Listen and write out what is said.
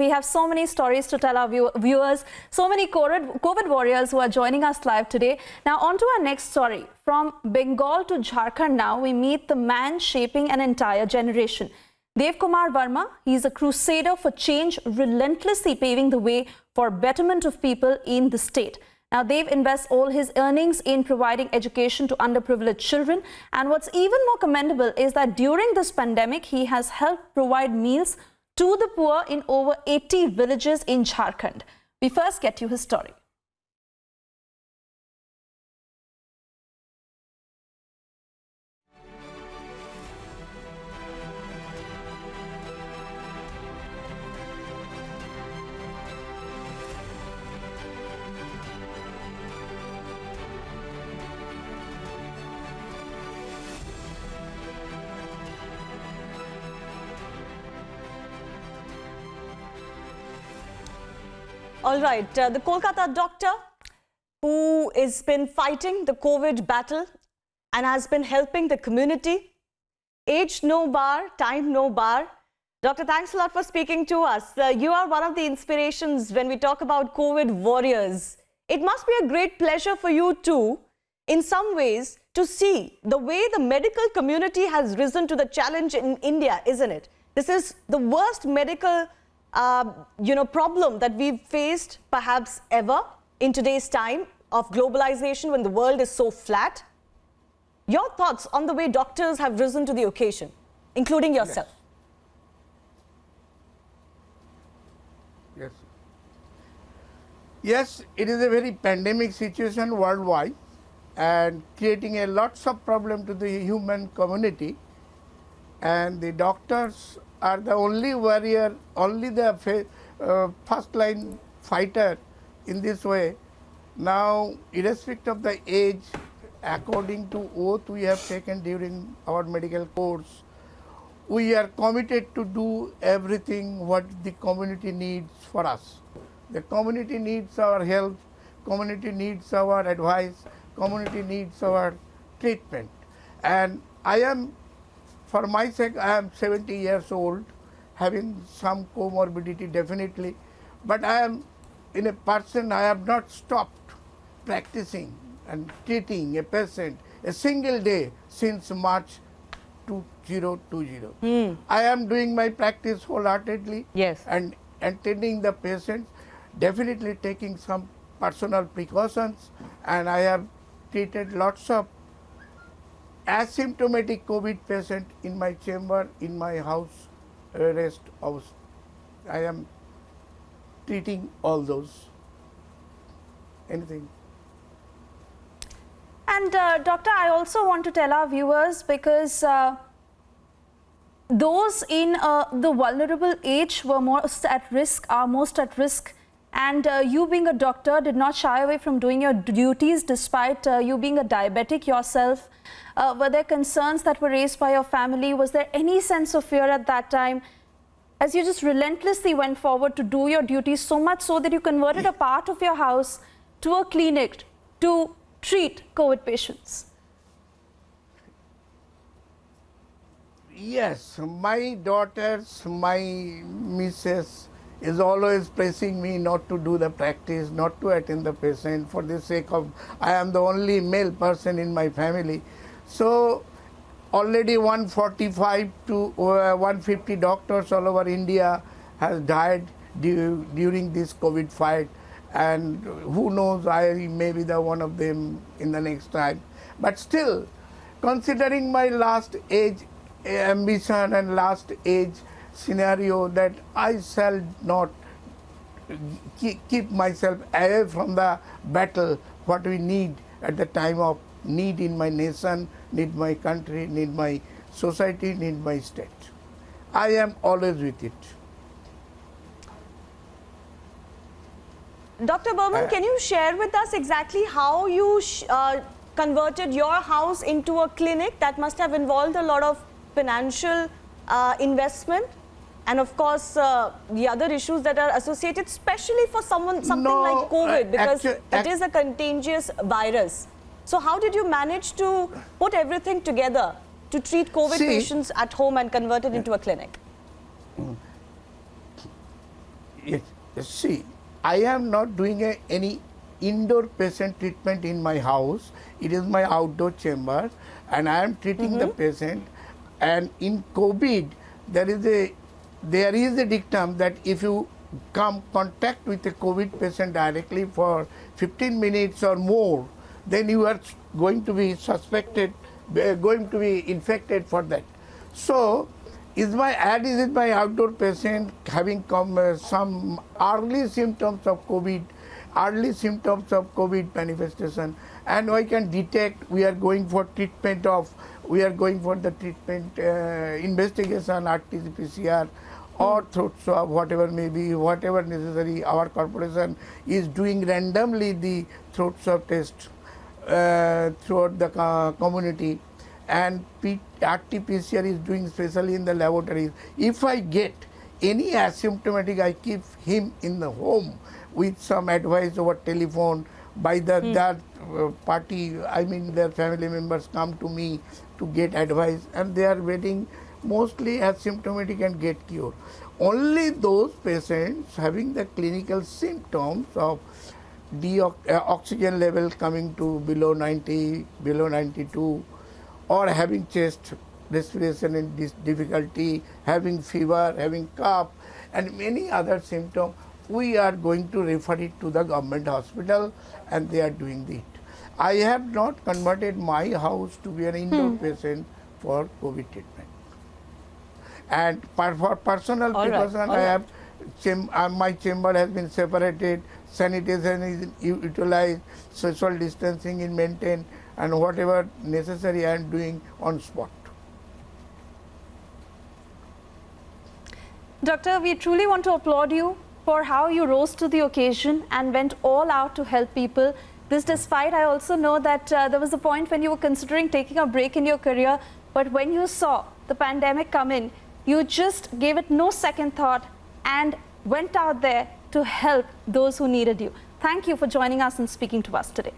we have so many stories to tell our viewers, so many COVID warriors who are joining us live today. Now, on to our next story. From Bengal to Jharkhand now, we meet the man shaping an entire generation. Dev Kumar Verma, he is a crusader for change, relentlessly paving the way for betterment of people in the state. Now, Dev invests all his earnings in providing education to underprivileged children. And what's even more commendable is that during this pandemic, he has helped provide meals to the poor in over 80 villages in Jharkhand. We first get you his story. All right, the Kolkata doctor who has been fighting the COVID battle and has been helping the community. Age no bar, time no bar. Doctor, thanks a lot for speaking to us. You are one of the inspirations when we talk about COVID warriors. It must be a great pleasure for you too, in some ways, to see the way the medical community has risen to the challenge in India, isn't it? This is the worst medical problem that we've faced perhaps ever in today's time of globalization when the world is so flat. Your thoughts on the way doctors have risen to the occasion, including yourself? Yes. Yes, it is a very pandemic situation worldwide and creating a lots of problem to the human community, and the doctors are the only warrior, only the first line fighter in this way. Now, irrespective of the age, according to oath we have taken during our medical course, we are committed to do everything what the community needs for us. The community needs our help, community needs our advice, community needs our treatment. And I am, for my sake, I am 70 years old, having some comorbidity definitely, but I am in a person, I have not stopped practicing and treating a patient a single day since March 2020. I am doing my practice wholeheartedly, yes, and attending the patients, definitely taking some personal precautions, and I have treated lots of asymptomatic COVID patient in my chamber, in my house, rest house. I am treating all those. Anything. And doctor, I also want to tell our viewers, because those in the vulnerable age were most at risk, are most at risk. And you being a doctor did not shy away from doing your duties despite you being a diabetic yourself. Were there concerns that were raised by your family? Was there any sense of fear at that time, as you just relentlessly went forward to do your duties, so much so that you converted a part of your house to a clinic to treat COVID patients? Yes, my daughters, my missus is always pressing me not to do the practice, not to attend the patient, for the sake of, I am the only male person in my family. So already 145 to 150 doctors all over India has died during this COVID fight, and who knows, I may be the one of them in the next time. But still, considering my last age ambition and last age scenario, that I shall not keep myself away from the battle, what we need at the time of need in my nation, need my country, need my society, need my state. I am always with it. Dr. Burman, can you share with us exactly how you converted your house into a clinic? That must have involved a lot of financial investment, and of course the other issues that are associated, especially for something like COVID, because it is a contagious virus. So how did you manage to put everything together to treat COVID patients at home and convert it into a clinic? Yes, see, I am not doing any indoor patient treatment in my house. It is my outdoor chamber, and I am treating the patient. And in COVID, there is a dictum that if you come contact with a COVID patient directly for 15 minutes or more, then you are going to be suspected, going to be infected for that. So, is my outdoor patient having some early symptoms of COVID, manifestation, and I can detect, we are going for the treatment investigation, RT-PCR or throat swab, whatever may be, whatever necessary. Our corporation is doing randomly the throat swab test throughout the community, and RT-PCR is doing especially in the laboratories. If I get any asymptomatic, I keep him in the home with some advice over telephone by that party. I mean, their family members come to me to get advice, and they are waiting mostly asymptomatic and get cured. Only those patients having the clinical symptoms of oxygen level coming to below 90, below 92, or having chest respiration and difficulty, having fever, having cough, and many other symptoms, we are going to refer it to the government hospital, and they are doing it. I have not converted my house to be an indoor patient for COVID treatment. And for personal precaution, I have my chamber has been separated, sanitation is utilized, social distancing is maintained, and whatever necessary I am doing on spot. Doctor, we truly want to applaud you for how you rose to the occasion and went all out to help people. This despite, I also know that there was a point when you were considering taking a break in your career, but when you saw the pandemic come in, you just gave it no second thought and went out there to help those who needed you. Thank you for joining us and speaking to us today.